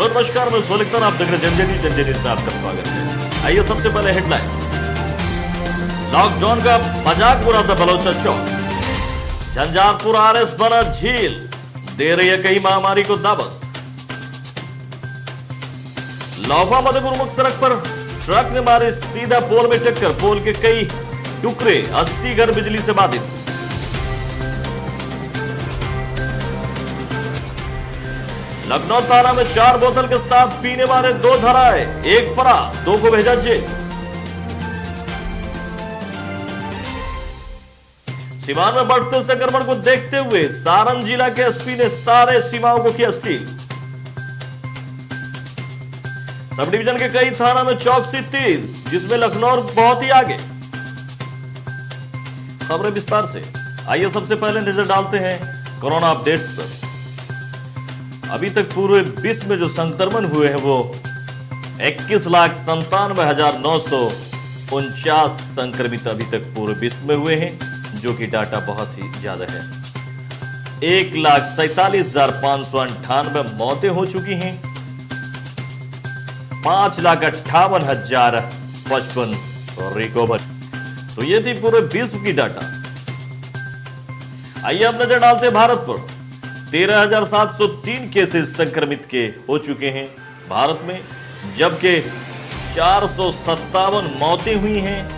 Hello नमस्कार, मैं सोलिक्टर, आप देख रहे हैं जनजनी में आपका स्वागत है। आइए सबसे पहले हेडलाइंस। लॉकडाउन का मजाक उड़ाता बलोचा चौक। झंझारपुर आरएस बना झील, दे रही है कई महामारी को दावत। लौफा मधुपुर मुख्य सड़क पर ट्रक ने मारे सीधा पोल में टक्कर, पोल के कई टुकड़े, 80 घर बिजली से बाधित। लखनऊ थाना में 4 बोतल के साथ पीने वाले 2 धराए, 1 फरार, 2 को भेजा जेल। सीमांत में बढ़ते संक्रमण को देखते हुए सारण जिला के एसपी ने सारे सीमाओं को किया सील। सब डिवीजन के कई थाना में चौकसी तेज, जिसमें लखनऊ बहुत ही आगे। खबरें विस्तार से। आइए सबसे पहले नजर डालते हैं कोरोना अपडेट्स पर। अभी तक पूरे विश्व में जो संक्रमण हुए हैं वो 21,97,949 संक्रमित अभी तक पूरे विश्व में हुए हैं, जो कि डाटा बहुत ही ज्यादा है। 1,47,598 मौतें हो चुकी हैं, 5,58,055 रिकवर। तो ये थी पूरे विश्व की डाटा। आइए अब नजर डालते हैं भारत पर। 13,703 केसेस संक्रमित के हो चुके हैं भारत में, जबकि 457 मौतें हुई हैं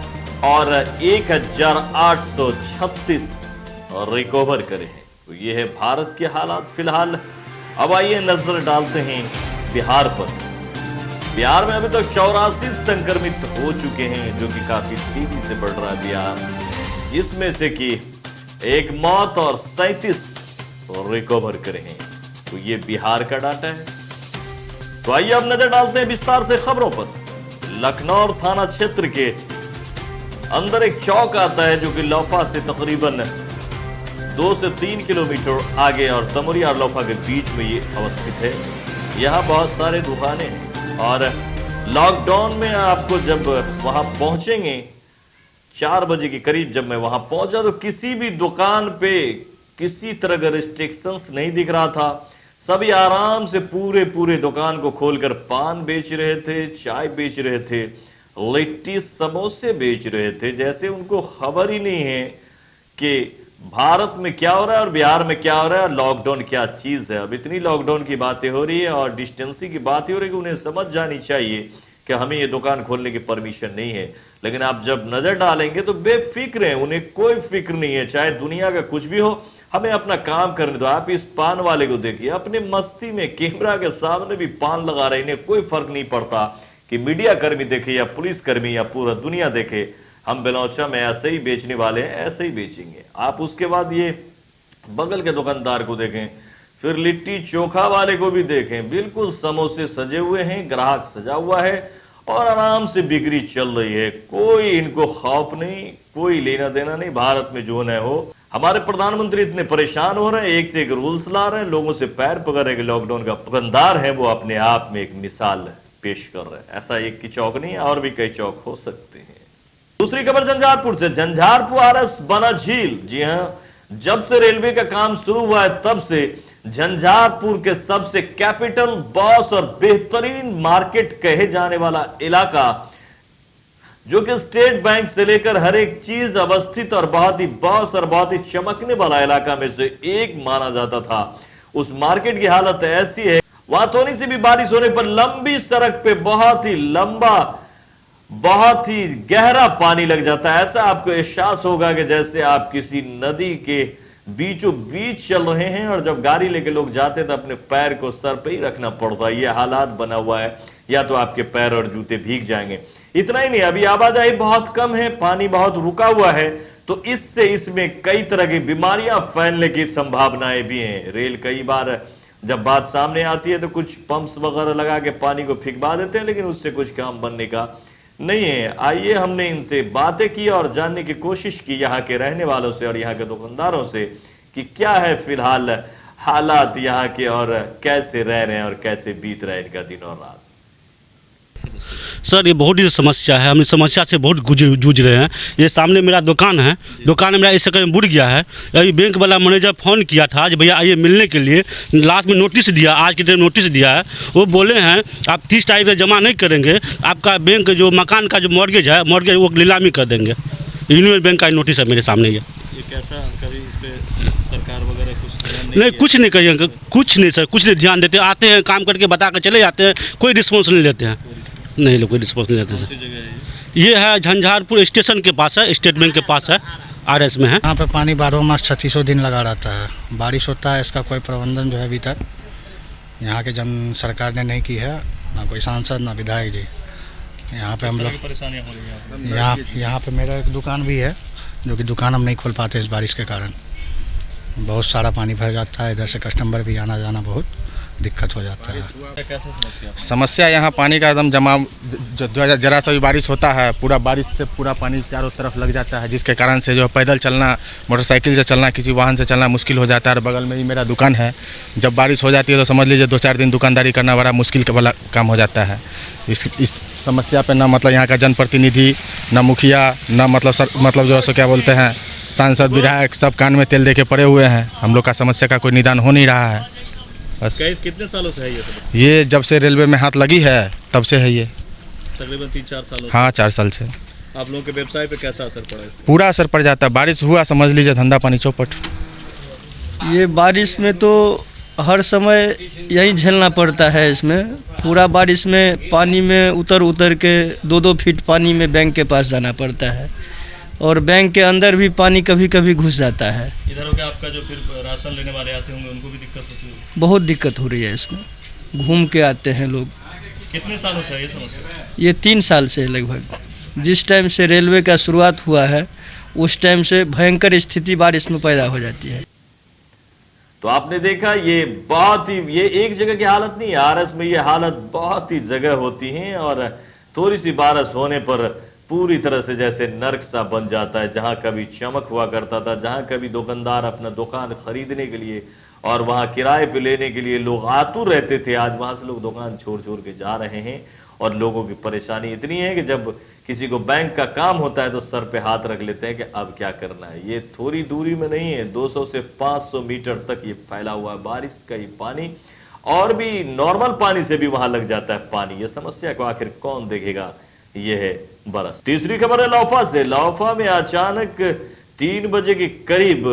और 1,836 रिकवर करे हैं। तो ये है भारत के हालात फिलहाल। अब आइए नजर डालते हैं बिहार पर। बिहार में अभी तक 84 संक्रमित हो चुके हैं, जो कि काफी तेजी से बढ़ रहा है बिहार, जिसमें से कि 1 मौत और 37 रिकवर करे हैं। तो ये बिहार का डाटा है। तो आइए अब नजर डालते हैं विस्तार से खबरों पर। लखनऊ थाना क्षेत्र के अंदर एक चौक आता है, जो कि लौफा से तकरीबन 2 से 3 किलोमीटर आगे और तमोरी और लौफा के बीच में ये अवस्थित है। यहाँ बहुत सारे दुकानें हैं और लॉकडाउन में आपको जब वहां पहुंचेंगे 4 बजे के करीब, जब मैं वहां पहुंचा तो किसी भी दुकान पे किसी तरह का रिस्ट्रिक्शंस नहीं दिख रहा था। सभी आराम से पूरे दुकान को खोलकर पान बेच रहे थे, चाय बेच रहे थे, लिट्टी समोसे बेच रहे थे, जैसे उनको खबर ही नहीं है कि भारत में क्या हो रहा है और बिहार में क्या हो रहा है और लॉकडाउन क्या चीज है। अब इतनी लॉकडाउन की बातें हो रही है और डिस्टेंसिंग की बातें हो रही है कि उन्हें समझ जानी चाहिए कि हमें ये दुकान खोलने की परमिशन नहीं है। लेकिन आप जब नजर डालेंगे तो बेफिक्र हैं, उन्हें कोई फिक्र नहीं है, चाहे दुनिया का कुछ भी हो, हमें अपना काम करने दो। आप इस पान वाले को देखिए, अपने मस्ती में कैमरा के सामने भी पान लगा रहे, इन्हें कोई फर्क नहीं पड़ता कि मीडिया कर्मी देखे या पुलिस कर्मी या पूरा दुनिया देखे। हम बेलौचा में ऐसे ही बेचने वाले हैं, ऐसे ही बेचेंगे। आप उसके बाद ये बगल के दुकानदार को देखें, फिर लिट्टी चोखा वाले को भी देखें, बिल्कुल समोसे सजे हुए हैं, ग्राहक सजा हुआ है और आराम से बिक्री चल रही है। कोई इनको खौफ नहीं, कोई लेना देना नहीं, भारत में जो न हो। हमारे प्रधानमंत्री इतने परेशान हो रहे हैं, एक से एक रूल्स ला रहे हैं, लोगों से पैर पकड़ रहे हैं। लॉकडाउन का दुकानदार है वो अपने आप में एक मिसाल पेश कर रहे हैं। ऐसा एक की चौक नहीं है, और भी कई चौक हो सकते हैं। दूसरी खबर झंझारपुर से। झंझारपुर आरएस बना झील। जी हां, जब से रेलवे का काम शुरू हुआ है तब से झंझारपुर के सबसे कैपिटल, बॉस और बेहतरीन मार्केट कहे जाने वाला इलाका, जो कि स्टेट बैंक से लेकर हर एक चीज अवस्थित और बहुत ही बॉस और बहुत ही चमकने वाला इलाका में से एक माना जाता था। उस मार्केट की हालत ऐसी है, वहां थोड़ी सी भी बारिश होने पर लंबी सड़क पे बहुत ही लंबा, बहुत ही गहरा पानी लग जाता है। ऐसा आपको एहसास होगा कि जैसे आप किसी नदी के बीचों बीच चल रहे हैं और जब गाड़ी लेके लोग जाते तो अपने पैर को सर पे ही रखना पड़ता है। यह हालात बना हुआ है, या तो आपके पैर और जूते भीग जाएंगे। इतना ही नहीं, अभी आवाजाही बहुत कम है, पानी बहुत रुका हुआ है, तो इससे इसमें कई तरह की बीमारियां फैलने की संभावनाएं भी हैं। रेल कई बार जब बात सामने आती है तो कुछ पंप्स वगैरह लगा के पानी को फिकवा देते हैं, लेकिन उससे कुछ काम बनने का नहीं है। आइए हमने इनसे बातें की और जानने की कोशिश की यहाँ के रहने वालों से और यहाँ के दुकानदारों से कि क्या है फिलहाल हालात यहाँ के और कैसे रह रहे हैं और कैसे बीत रहे हैं इनका दिन और रात। सर ये बहुत ही समस्या है, हम इस समस्या से बहुत जूझ रहे हैं। ये सामने मेरा दुकान है, दुकान मेरा इस चक्कर में बुड़ गया है। अभी बैंक वाला मैनेजर फ़ोन किया था आज भैया आइए मिलने के लिए, लास्ट में नोटिस दिया, आज के दिन नोटिस दिया है। वो बोले हैं आप 30 तारीख में जमा नहीं करेंगे, आपका बैंक जो मकान का जो मॉर्गेज है, मॉर्गेज वो नीलामी कर देंगे। यूनियन बैंक का नोटिस है मेरे सामने ये कैसा, कभी इस पे सरकार वगैरह कुछ नहीं, कुछ नहीं करिएगा, कुछ नहीं सर, कुछ नहीं ध्यान देते। आते हैं काम करके बता कर चले जाते हैं, कोई रिस्पॉन्स नहीं लेते हैं। नहीं लोग कोई रिस्पॉन्स नहीं लेते सर। ये है झंझारपुर स्टेशन के पास है, स्टेट बैंक के पास है, RS में है। यहाँ पे पानी 12 मास 3600 दिन लगा रहता है। बारिश होता है, इसका कोई प्रबंधन जो है अभी तक यहाँ के जन सरकार ने नहीं की है, ना कोई सांसद ना विधायक जी। यहाँ पे हम लोग परेशानियाँ हो रही हैं यहाँ पे मेरा एक दुकान भी है, जो कि दुकान हम नहीं खोल पाते इस बारिश के कारण। बहुत सारा पानी भर जाता है, इधर से कस्टमर भी आना जाना बहुत दिक्कत हो जाता है। कैसा समस्या यहाँ पानी का एकदम जमा, जरा सा भी बारिश होता है पूरा बारिश से पूरा पानी चारों तरफ लग जाता है, जिसके कारण से जो पैदल चलना, मोटरसाइकिल से चलना, किसी वाहन से चलना मुश्किल हो जाता है। और बगल में ही मेरा दुकान है, जब बारिश हो जाती है तो समझ लीजिए 2-4 दिन दुकानदारी करना बड़ा मुश्किल वाला काम हो जाता है। इस समस्या पे ना मतलब यहाँ का जनप्रतिनिधि, ना मुखिया, ना मतलब जो है क्या बोलते हैं सांसद विधायक, सब कान में तेल दे के पड़े हुए हैं। हम लोग का समस्या का कोई निदान हो नहीं रहा है। बस कितने सालों से है ये समस्या? ये जब से रेलवे में हाथ लगी है तब से है ये, तकरीबन 3-4 सालों से। हाँ 4 साल से। आप लोगों के व्यवसाय पे कैसा असर पड़ा इसका? पूरा असर पड़ जाता है, बारिश हुआ समझ लीजिए धंधा पानी चौपट। ये बारिश में तो हर समय यही झेलना पड़ता है। इसमें पूरा बारिश में पानी में उतर के 2-2 फीट पानी में बैंक के पास जाना पड़ता है, और बैंक के अंदर भी पानी कभी कभी घुस जाता है। इधर हो गया आपका जो फिर राशन लेने वाले आते होंगे उनको भी दिक्कत होती है? बहुत दिक्कत हो रही है इसमें, घूम के आते हैं लोग। कितने सालों से है ये समस्या? ये 3 साल से लगभग, जिस टाइम से रेलवे का शुरुआत हुआ है उस टाइम से भयंकर स्थिति बारिश में पैदा हो जाती है। तो आपने देखा ये बहुत ही, ये एक जगह की हालत नहीं है, RS में ये हालत बहुत ही जगह होती है। और थोड़ी सी बारिश होने पर पूरी तरह से जैसे नर्क सा बन जाता है। जहां कभी चमक हुआ करता था, जहां कभी दुकानदार अपना दुकान खरीदने के लिए और वहां किराए पे लेने के लिए लोग आतुर रहते थे, आज वहां से लोग दुकान छोड़ के जा रहे हैं। और लोगों की परेशानी इतनी है कि जब किसी को बैंक का काम होता है तो सर पे हाथ रख लेते हैं कि अब क्या करना है। ये थोड़ी दूरी में नहीं है, 200 से 500 मीटर तक ये फैला हुआ है बारिश का ये पानी, और भी नॉर्मल पानी से भी वहां लग जाता है पानी। ये समस्या को आखिर कौन देखेगा, ये है बरस। तीसरी खबर है लौफा से। लौफा में अचानक 3 बजे के करीब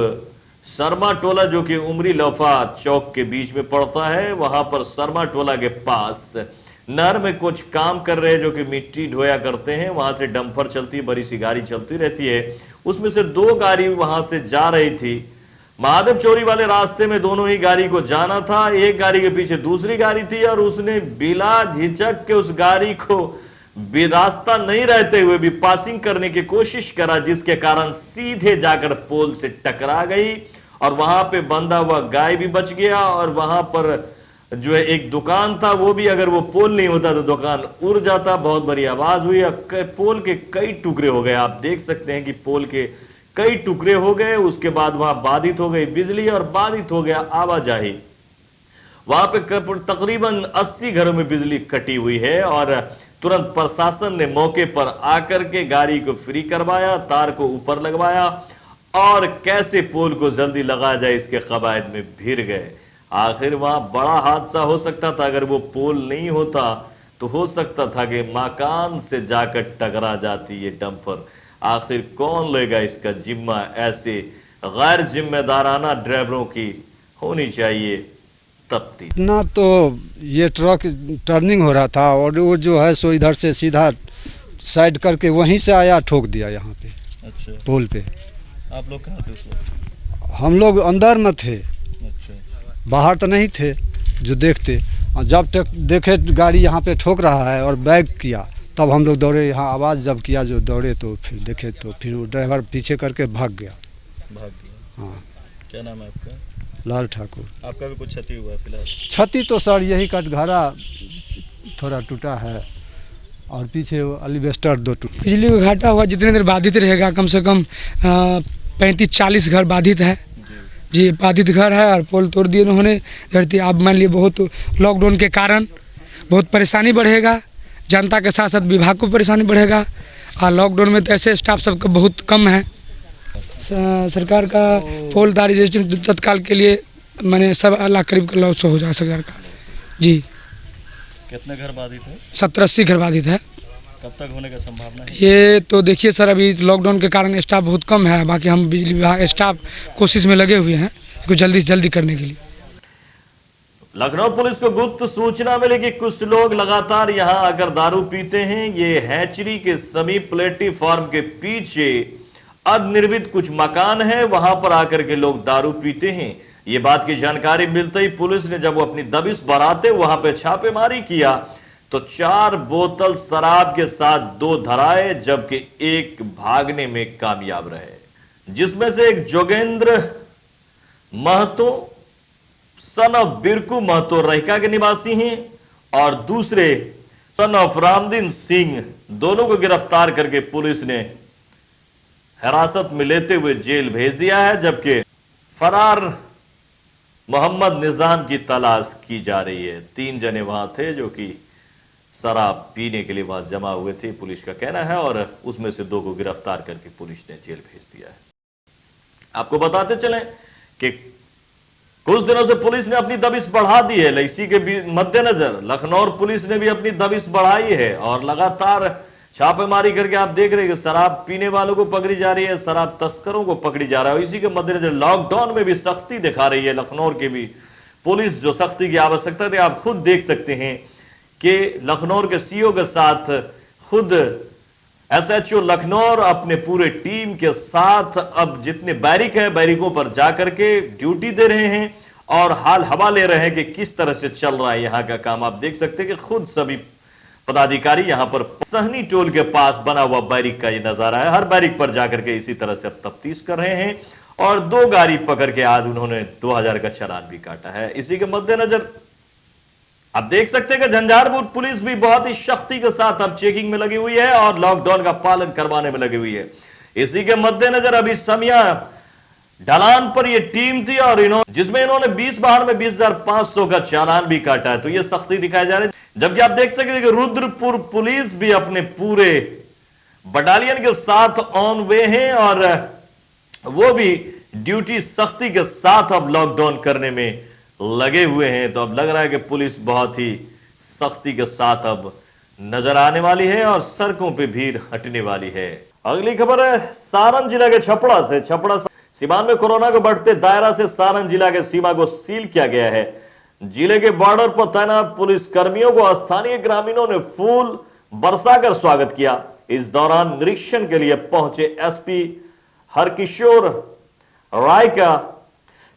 शर्मा टोला, जो कि उमरी लौफा चौक के बीच में पड़ता है, वहां पर शर्मा टोला के पास नहर में कुछ काम कर रहे हैं जो कि मिट्टी ढोया करते हैं। वहां से डंपर चलती है, बड़ी सी गाड़ी चलती रहती है, उसमें से 2 गाड़ी वहां से जा रही थी। महादेव चोरी वाले रास्ते में दोनों ही गाड़ी को जाना था, एक गाड़ी के पीछे दूसरी गाड़ी थी, और उसने बिला झिझक के उस गाड़ी को रास्ता नहीं रहते हुए भी पासिंग करने की कोशिश करा, जिसके कारण सीधे जाकर पोल से टकरा गई। और वहां पे बंधा हुआ गाय भी बच गया, और वहां पर जो है एक दुकान था, वो भी अगर वो पोल नहीं होता तो दुकान उड़ जाता। बहुत बड़ी आवाज हुई, पोल के कई टुकड़े हो गए। आप देख सकते हैं कि पोल के कई टुकड़े हो गए। उसके बाद वहां बाधित हो गई बिजली और बाधित हो गया आवाजाही। वहां पे तकरीबन 80 घरों में बिजली कटी हुई है, और तुरंत प्रशासन ने मौके पर आकर के गाड़ी को फ्री करवाया, तार को ऊपर लगवाया, और कैसे पोल को जल्दी लगाया जाए इसके कवायद में भिड़ गए। आखिर वहां बड़ा हादसा हो सकता था, अगर वो पोल नहीं होता तो हो सकता था कि मकान से जाकर टकरा जाती ये डंपर। आखिर कौन लेगा इसका जिम्मा? ऐसे गैर जिम्मेदाराना ड्राइवरों की होनी चाहिए तफ्ती। इतना तो ये ट्रक टर्निंग हो रहा था, और वो जो है सो इधर से सीधा साइड करके वहीं से आया, ठोक दिया यहाँ पे। अच्छा, पोल पे। आप लोग कहाँ थे उस वक्त? हम लोग अंदर में थे, अच्छा, बाहर तो नहीं थे जो देखते। और जब तक देखे गाड़ी यहाँ पे ठोक रहा है और बैक किया, तब हम लोग दौड़े यहाँ। आवाज़ जब किया जो दौड़े तो फिर देखे तो फिर वो ड्राइवर पीछे करके भाग गया। हाँ। क्या नाम है आपका? लाल ठाकुर। आपका भी कुछ क्षति हुआ है फिलहाल? क्षति तो सर यही कटघरा थोड़ा टूटा है, और पीछे एलिवेस्टर 2 टूटा। बिजली का घाटा हुआ, जितने देर बाधित रहेगा, कम से कम 35-40 घर बाधित है जी, बाधित घर है, और पोल तोड़ दिए उन्होंने धरती। आप मान लिए बहुत लॉकडाउन के कारण बहुत परेशानी बढ़ेगा, जनता के साथ साथ विभाग को परेशानी बढ़ेगा। और लॉकडाउन में तो ऐसे स्टाफ सबका बहुत कम है। सरकार का फौजदारी रजिस्ट्रेशन तत्काल के लिए मैंने 1.25 लाख करीब का लॉस हो जाए सरकार का। जी कितने घर बाधित है? 70-80 घर बाधित है। कब तक होने का संभावना है? ये तो देखिए सर, अभी लॉकडाउन के कारण स्टाफ बहुत कम है। बाकी हम बिजली विभाग स्टाफ कोशिश में लगे हुए हैं इसको जल्दी से जल्दी करने के लिए। लखनऊ पुलिस को गुप्त सूचना मिली कि कुछ लोग लगातार यहां आकर दारू पीते हैं। ये हैचरी के समीप प्लेटफॉर्म के पीछे अनिर्मित कुछ मकान है, वहां पर आकर के लोग दारू पीते हैं। ये बात की जानकारी मिलते ही पुलिस ने जब वो अपनी दबिश बढ़ाते वहां पे छापेमारी किया तो 4 बोतल शराब के साथ 2 धराए, जबकि एक भागने में कामयाब रहे, जिसमें से एक जोगेंद्र महतो सन ऑफ बिरकू महतो रहिका के निवासी हैं और दूसरे सन ऑफ रामदीन सिंह, दोनों को गिरफ्तार करके पुलिस ने हिरासत में लेते हुए जेल भेज दिया है। जबकि फरार मोहम्मद निजाम की तलाश की जा रही है। 3 जने वहां थे जो कि शराब पीने के लिए वहां जमा हुए थे, पुलिस का कहना है, और उसमें से 2 को गिरफ्तार करके पुलिस ने जेल भेज दिया है। आपको बताते चलें कि कुछ दिनों से पुलिस ने अपनी दबिश बढ़ा दी है। इसी के मद्देनजर लखनऊ पुलिस ने भी अपनी दबिश बढ़ाई है और लगातार छापेमारी करके आप देख रहे हैं कि शराब पीने वालों को पकड़ी जा रही है, शराब तस्करों को पकड़ी जा रहा है। इसी के मद्देनजर लॉकडाउन में भी सख्ती दिखा रही है लखनऊ की भी पुलिस, जो सख्ती की आवश्यकता थी। आप खुद देख सकते हैं कि लखनऊ के सीओ के साथ खुद एसएचओ लखनऊ अपने पूरे टीम के साथ अब जितने बैरिक हैं बैरिकों पर जाकर के ड्यूटी दे रहे हैं और हाल हवा ले रहे हैं कि किस तरह से चल रहा है यहां का काम। आप देख सकते हैं कि खुद सभी पदाधिकारी यहां पर सहनी टोल के पास बना हुआ बैरिक का ये नजारा है। हर बैरिक पर जाकर के इसी तरह से अब तफ्तीश कर रहे हैं और 2 गाड़ी पकड़ के आज उन्होंने 2000 का चालान भी काटा है। इसी के मद्देनजर आप देख सकते हैं कि झंझारपुर पुलिस भी बहुत ही सख्ती के साथ अब चेकिंग में लगी हुई है और लॉकडाउन का पालन करवाने में लगी हुई है। इसी के मद्देनजर अभी समिया ढलान पर यह टीम थी और जिसमें इन्होंने 20 बार में 20,500 का चालान भी काटा है, तो यह सख्ती दिखाई जा रही है। जबकि आप देख सकते हैं कि रुद्रपुर पुलिस भी अपने पूरे बटालियन के साथ ऑन वे हैं और वो भी ड्यूटी सख्ती के साथ अब लॉकडाउन करने में लगे हुए हैं। तो अब लग रहा है कि पुलिस बहुत ही सख्ती के साथ अब नजर आने वाली है और सड़कों पे भीड़ हटने वाली है। अगली खबर है सारण जिला के छपड़ा से। छपड़ा सीमा में कोरोना के बढ़ते दायरा से सारण जिला के सीमा को सील किया गया है। जिले के बॉर्डर पर तैनात पुलिस कर्मियों को स्थानीय ग्रामीणों ने फूल बरसाकर स्वागत किया। इस दौरान निरीक्षण के लिए पहुंचे एसपी हरकिशोर राय का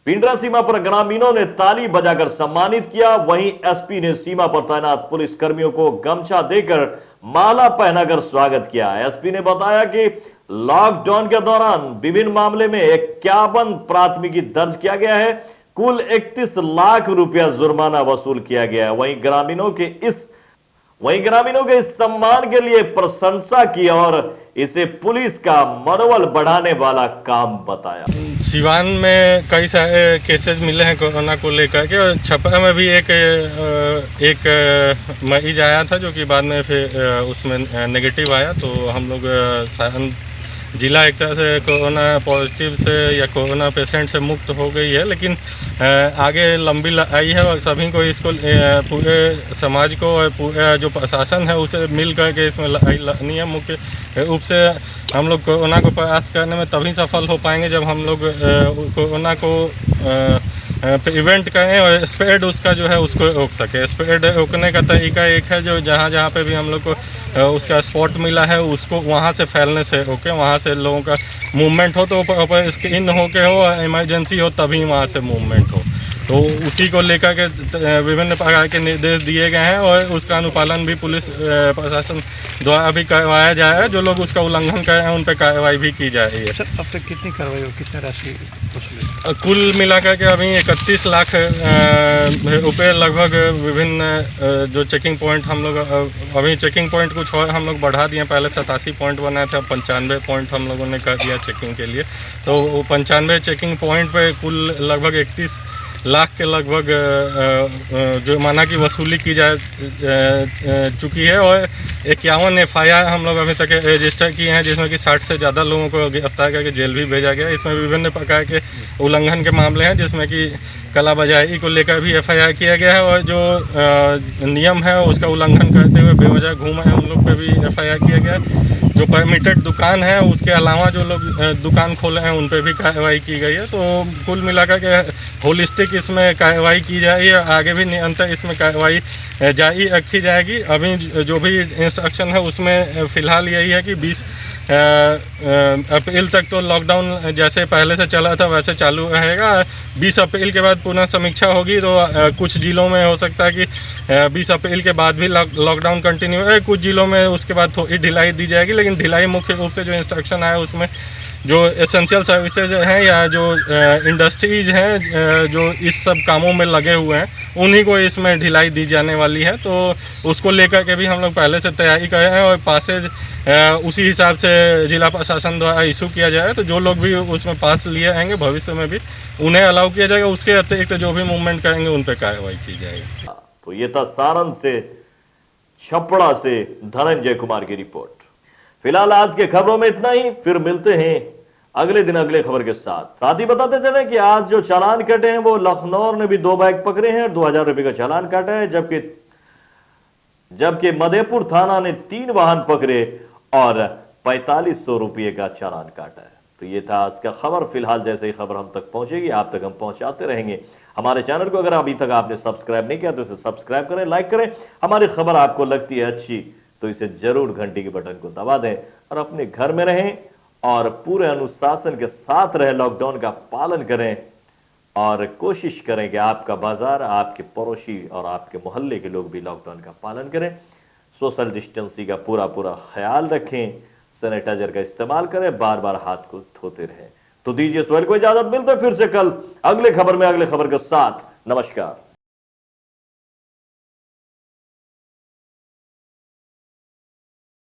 पिंडरा सीमा पर ग्रामीणों ने ताली बजाकर सम्मानित किया। वहीं एसपी ने सीमा पर तैनात पुलिस कर्मियों को गमछा देकर माला पहनाकर स्वागत किया। एसपी ने बताया कि लॉकडाउन के दौरान विभिन्न मामले में 51 प्राथमिकी दर्ज किया गया है। कुल 31 लाख रुपया जुर्माना वसूल किया गया है। वहीं ग्रामीणों के इस सम्मान के लिए प्रशंसा की और इसे पुलिस का मनोबल बढ़ाने वाला काम बताया। सिवान में कई सारे केसेस मिले हैं कोरोना को लेकर के और छपरा में भी एक मरीज आया था जो कि बाद में फिर उसमें नेगेटिव आया। तो हम लोग सारण जिला एक तरह से कोरोना पॉजिटिव से या कोरोना पेशेंट से मुक्त हो गई है, लेकिन आगे लंबी लड़ाई है और सभी को इसको पूरे समाज को और पूरा जो प्रशासन है उसे मिल करके इसमें लड़ाई लड़नी है। मुख्य रूप से हम लोग कोरोना को परास्त करने में तभी सफल हो पाएंगे जब हम लोग कोरोना को प्रिवेंट करें और स्प्रेड उसका जो है उसको रोक सके। स्प्रेड रोकने का तरीका एक है जो जहाँ पे भी हम लोग को उसका स्पॉट मिला है उसको वहाँ से फैलने से रोके, वहाँ से लोगों का मूवमेंट हो तो प्रॉपर स्क्रीन हो के हो और इमरजेंसी हो तभी वहाँ से मूवमेंट हो। तो उसी को लेकर के विभिन्न प्रकार के निर्देश दिए गए हैं और उसका अनुपालन भी पुलिस प्रशासन द्वारा भी करवाया जा रहा है। जो लोग उसका उल्लंघन कर रहे हैं उन पर कार्रवाई भी की जा रही है। सर अब तक कितनी कार्रवाई हो, कितने राशि कुल मिलाकर के अभी 31 लाख रुपये लगभग विभिन्न जो चेकिंग पॉइंट हम लोग अभी चेकिंग पॉइंट कुछ और हम लोग बढ़ा दिए। पहले 87 पॉइंट बनाए थे, 95 पॉइंट हम लोगों ने कर दिया चेकिंग के लिए। तो 95 चेकिंग पॉइंट पे कुल लगभग 31 लाख के लगभग जुर्माना की वसूली की जा चुकी है और 51 FIR हम लोग अभी तक रजिस्टर किए हैं, जिसमें कि 60 से ज़्यादा लोगों को गिरफ्तार करके जेल भी भेजा गया। इसमें विभिन्न प्रकार के उल्लंघन के मामले हैं, जिसमें कि कला बजाई को लेकर भी FIR किया गया है और जो नियम है उसका उल्लंघन करते हुए बेवजह घूमे हैं उन लोग पे भी FIR किया गया है। जो परमिटेड दुकान है उसके अलावा जो लोग दुकान खोले हैं उन पे भी कार्रवाई की गई है। तो कुल मिलाकर के होलिस्टिक इसमें कार्रवाई की जाएगी, आगे भी निरंतर इसमें कार्रवाई जारी रखी जाएगी। अभी जो भी इंस्ट्रक्शन है उसमें फ़िलहाल यही है कि 20 अप्रैल तक तो लॉकडाउन जैसे पहले से चला था वैसे चालू रहेगा। 20 अप्रैल के बाद पुनः समीक्षा होगी, तो कुछ ज़िलों में हो सकता है कि 20 अप्रैल के बाद भी लॉकडाउन कंटिन्यू है, कुछ ज़िलों में उसके बाद थोड़ी ढिलाई दी जाएगी। लेकिन ढिलाई मुख्य रूप से जो इंस्ट्रक्शन आया उसमें जो एसेंशियल सर्विसेज हैं या जो इंडस्ट्रीज हैं जो इस सब कामों में लगे हुए हैं उन्हीं को इसमें ढिलाई दी जाने वाली है। तो उसको लेकर के भी हम लोग पहले से तैयारी कर रहे हैं और पासेज उसी हिसाब से जिला प्रशासन द्वारा इशू किया जाएगा। तो जो लोग भी उसमें पास लिए आएंगे भविष्य में भी उन्हें अलाउ किया जाएगा। उसके अतिरिक्त जो भी मूवमेंट करेंगे उन पर कार्रवाई की जाएगी। तो ये था सारण से, छपड़ा से धनंजय कुमार की रिपोर्ट। फिलहाल आज के खबरों में इतना ही, फिर मिलते हैं अगले दिन अगले खबर के साथ ही बताते चले कि आज जो चालान कटे हैं वो लखनऊ ने भी 2 बाइक पकड़े हैं, 2000 रुपए का चालान काटा है, जबकि मधेपुर थाना ने 3 वाहन पकड़े और 4500 रुपये का चालान काटा है। तो ये था आज का खबर। फिलहाल जैसे ही खबर हम तक पहुंचेगी आप तक हम पहुंचाते रहेंगे। हमारे चैनल को अगर अभी तक आपने सब्सक्राइब नहीं किया तो इसे सब्सक्राइब करें, लाइक करें। हमारी खबर आपको लगती है अच्छी तो इसे जरूर घंटी के बटन को दबा दें और अपने घर में रहें और पूरे अनुशासन के साथ रहे, लॉकडाउन का पालन करें और कोशिश करें कि आपका बाजार, आपके पड़ोसी और आपके मोहल्ले के लोग भी लॉकडाउन का पालन करें। सोशल डिस्टेंसिंग का पूरा ख्याल रखें, सैनिटाइजर का इस्तेमाल करें, बार बार हाथ को धोते रहें। तो दीजिए सोहेल को इजाजत, मिलते फिर से कल अगले खबर में अगले खबर के साथ। नमस्कार।